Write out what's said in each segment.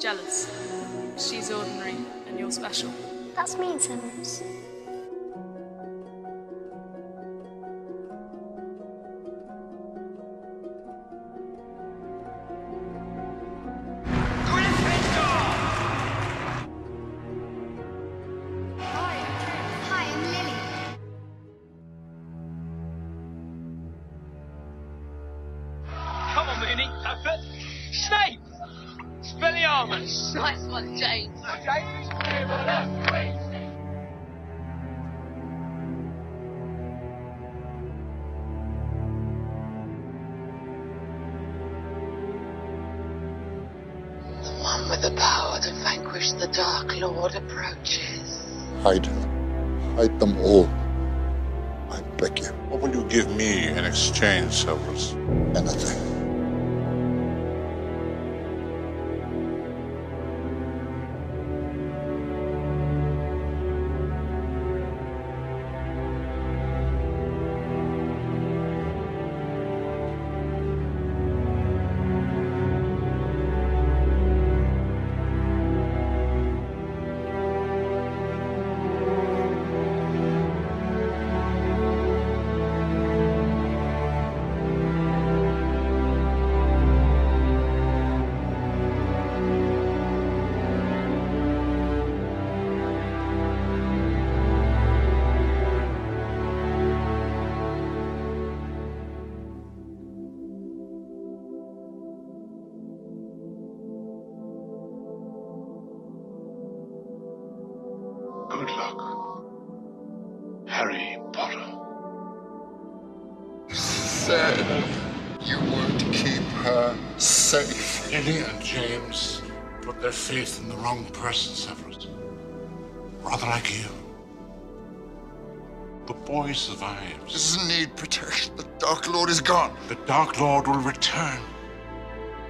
jealous. She's ordinary, and you're special. That's mean, Severus. Snape! Expelliarmus! Nice one, James. The one with the power to vanquish the Dark Lord approaches. Hide her. Hide them all. I beg you. What will you give me in exchange, Severus? Anything. Good luck, Harry Potter. Said you would keep her safe. Lily and James put their faith in the wrong person, Severus. Rather like you. The boy survives. Doesn't need protection. The Dark Lord is gone. The Dark Lord will return.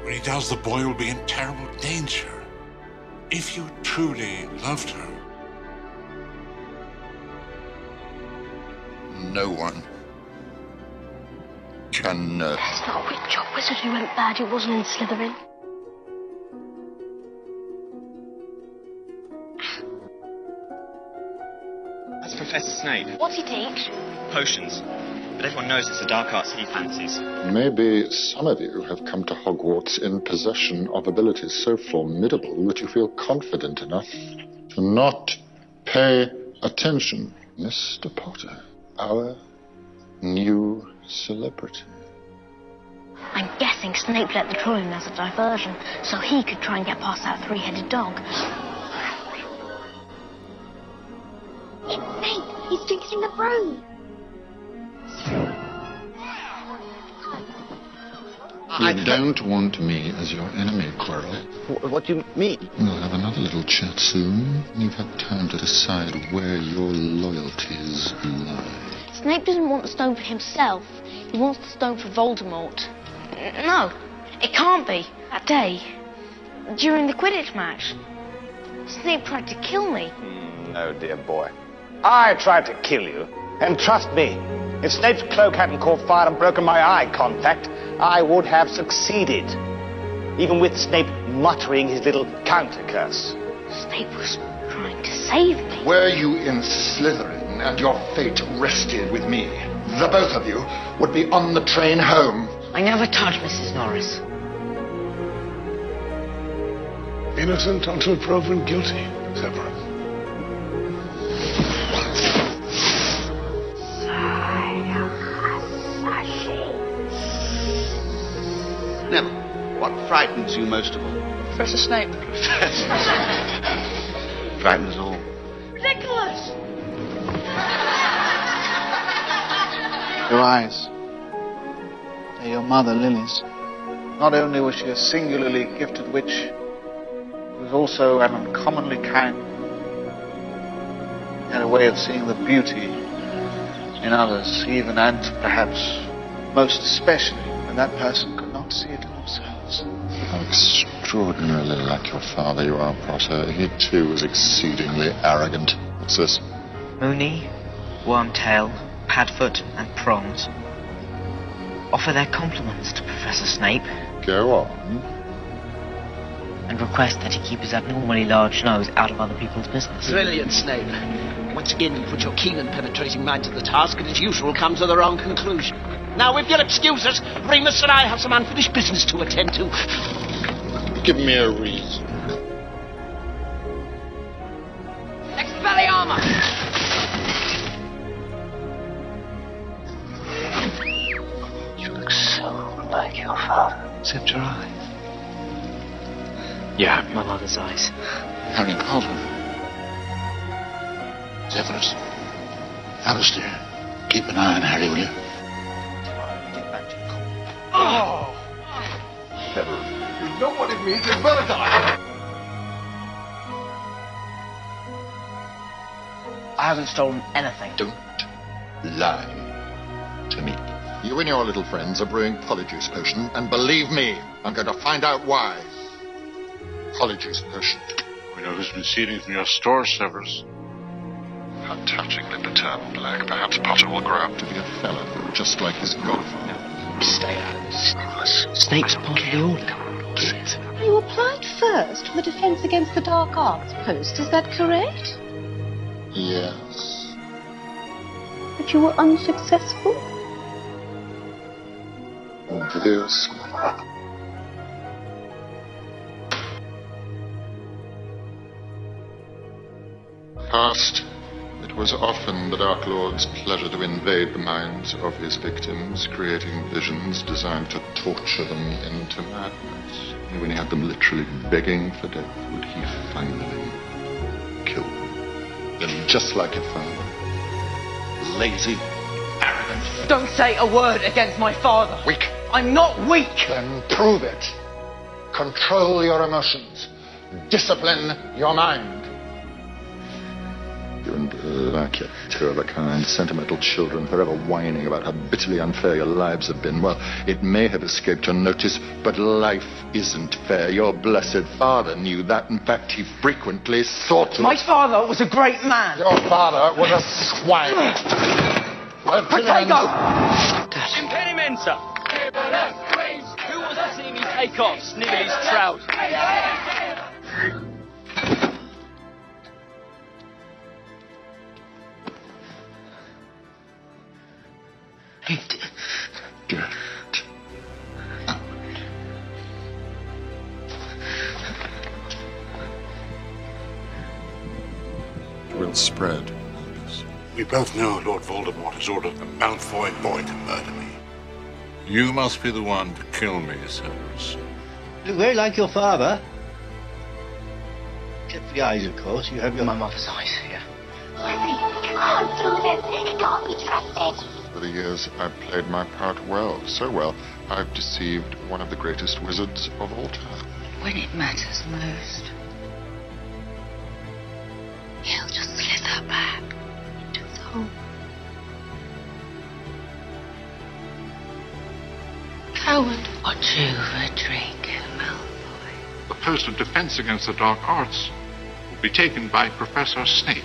When he does, the boy will be in terrible danger. If you truly loved her. No one can know. It's not a witch or wizard who went bad. It wasn't in Slytherin. That's Professor Snape. What's he teach? Potions. But everyone knows it's the dark arts he fancies. Maybe some of you have come to Hogwarts in possession of abilities so formidable that you feel confident enough to not pay attention. Mr. Potter, our new celebrity. I'm guessing Snape let the troll in as a diversion, so he could try and get past that three-headed dog. It's Snape! He's drinking the broom! You don't want me as your enemy, Quirrell. What do you mean? We'll have another little chat soon. You've had time to decide where your loyalties lie. Snape doesn't want the stone for himself. He wants the stone for Voldemort. No, it can't be. That day, during the Quidditch match, Snape tried to kill me. No, dear boy. I tried to kill you. And trust me, if Snape's cloak hadn't caught fire and broken my eye contact, I would have succeeded. Even with Snape muttering his little counter-curse. Snape was trying to save me. Were you in Slytherin and your fate rested with me, the both of you would be on the train home. I never touched Mrs. Norris. Innocent until proven guilty, Severus. Neville, what frightens you most of all? Professor Snape. Frightens us all. Ridiculous! Your eyes. They're your mother, Lily's. Not only was she a singularly gifted witch, she was also an uncommonly kind. She had a way of seeing the beauty in others, even and perhaps most especially when that person could not see it in themselves. How extraordinarily like your father you are, Potter. He too was exceedingly arrogant. What's this? Moony, Wormtail, Padfoot, and Prongs offer their compliments to Professor Snape. Go on. and request that he keep his abnormally large nose out of other people's business. Brilliant, Snape. Once again, you put your keen and penetrating mind to the task and, as usual, come to the wrong conclusion. Now, if you'll excuse us, Remus and I have some unfinished business to attend to. Give me a reason. Expelliarmus! You look so like your father, except your eyes. Yeah, my mother's eyes. Harry Potter. Severus. Alistair. Keep an eye on Harry, will you? Oh! Severus, you know what it means in Valentine. I haven't stolen anything. Don't lie to me. You and your little friends are brewing polyjuice potion, and believe me, I'm going to find out why. Polyjuice potion. We know who's been stealing from your store, Severus. How touchingly paternal, Black. Perhaps Potter will grow up to be a fellow, just like his godfather. Stay out of this. Snape's part of the order. You applied first for the Defense Against the Dark Arts post, is that correct? Yes. But you were unsuccessful? Obvious. Past, it was often the Dark Lord's pleasure to invade the minds of his victims, creating visions designed to torture them into madness. And when he had them literally begging for death, would he finally kill them? Then, just like a father, lazy, arrogant. Don't say a word against my father. Weak. I'm not weak. Then prove it. Control your emotions. Discipline your mind. You and Black, you two of a kind, sentimental children, forever whining about how bitterly unfair your lives have been. Well, it may have escaped your notice, but life isn't fair. Your blessed father knew that. In fact, he frequently sought to... My father was a great man. Your father was a swine. Potato! Impedimenta! Who was that seeing me take off, Snively's trout? Get out. It will spread. We both know Lord Voldemort has ordered the Malfoy boy to murder me. You must be the one to kill me, Severus. You look very like your father. Except for the eyes, of course. You have your... My mother's eyes, yeah. You can't do this. You can't be trusted. For the years, I've played my part well. So well, I've deceived one of the greatest wizards of all time. When it matters most, he'll just slither back into the hole. Coward. What you a drink, Malfoy? The post of Defense Against the Dark Arts will be taken by Professor Snape.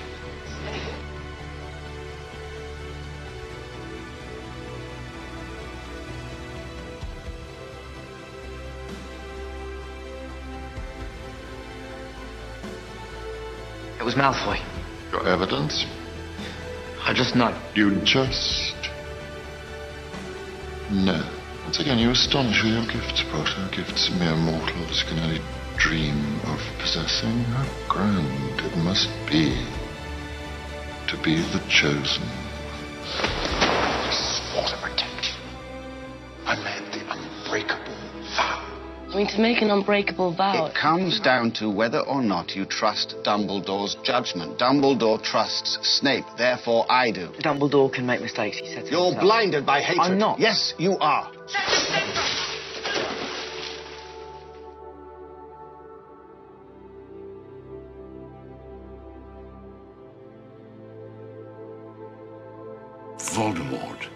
It was Malfoy. Your evidence? I just know. You just know. Once again, you astonish with your gifts, Potter. Gifts mere mortals can only dream of possessing. How grand it must be to be the chosen. I swore to protect you. I made the unbreakable vow. I mean, to make an unbreakable vow... It comes down to whether or not you trust Dumbledore's judgment. Dumbledore trusts Snape, therefore I do. Dumbledore can make mistakes, he said so You're himself. blinded by hatred. I'm not. Yes, you are. Voldemort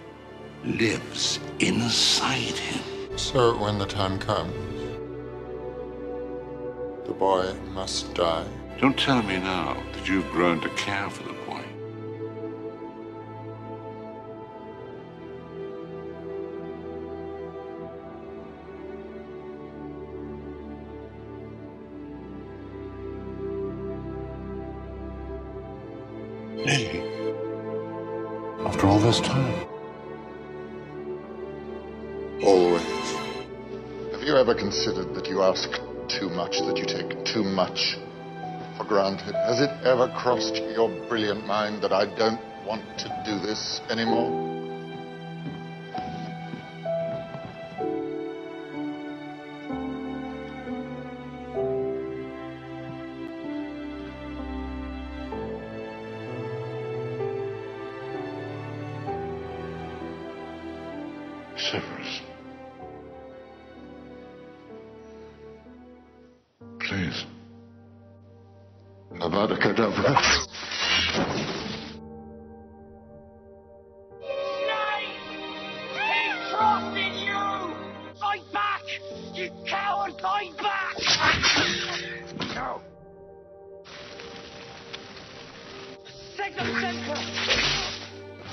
lives inside him. So when the time comes, the boy must die. Don't tell me now that you've grown to care for the boy. Lily? After all this time? Always. Have you ever considered that you ask too much, that you take too much for granted? Has it ever crossed your brilliant mind that I don't want to do this anymore? Severus. Please. Avada Kedavra. He trusted you! Fight back! You coward, fight back! No. Signal center!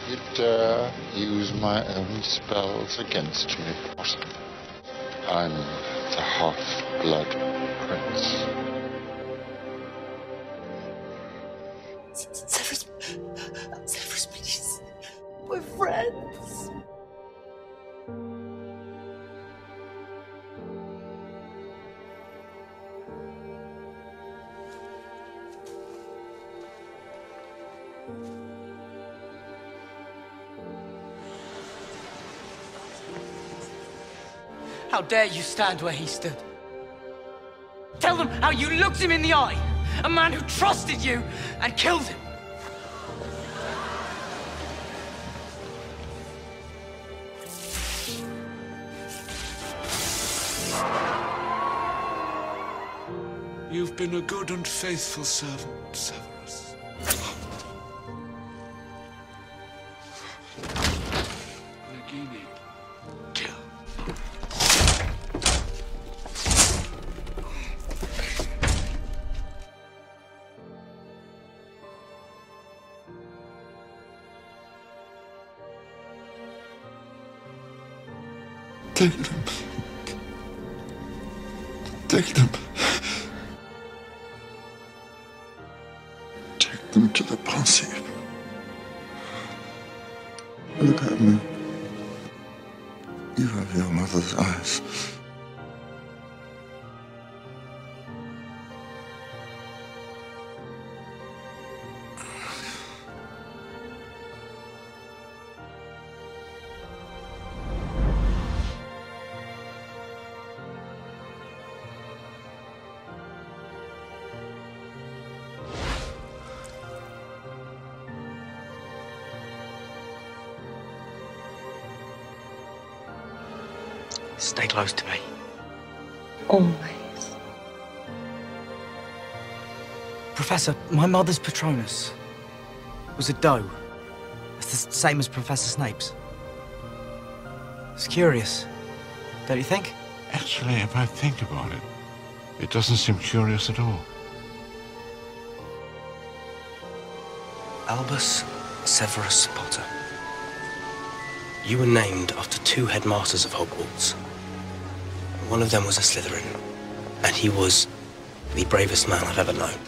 You dare use my own spells against me, Potter. I'm the half-blood prince. Severus, please. We're friends. How dare you stand where he stood? Tell them how you looked him in the eye, a man who trusted you and killed him. You've been a good and faithful servant, Severus. Nagini, kill. Take them. Take them. Take them to the pensive. Look at me. You have your mother's eyes. Stay close to me. Always. Professor, my mother's Patronus was a doe. It's the same as Professor Snape's. It's curious, don't you think? Actually, if I think about it, it doesn't seem curious at all. Albus Severus Potter. You were named after two headmasters of Hogwarts. One of them was a Slytherin, and he was the bravest man I've ever known.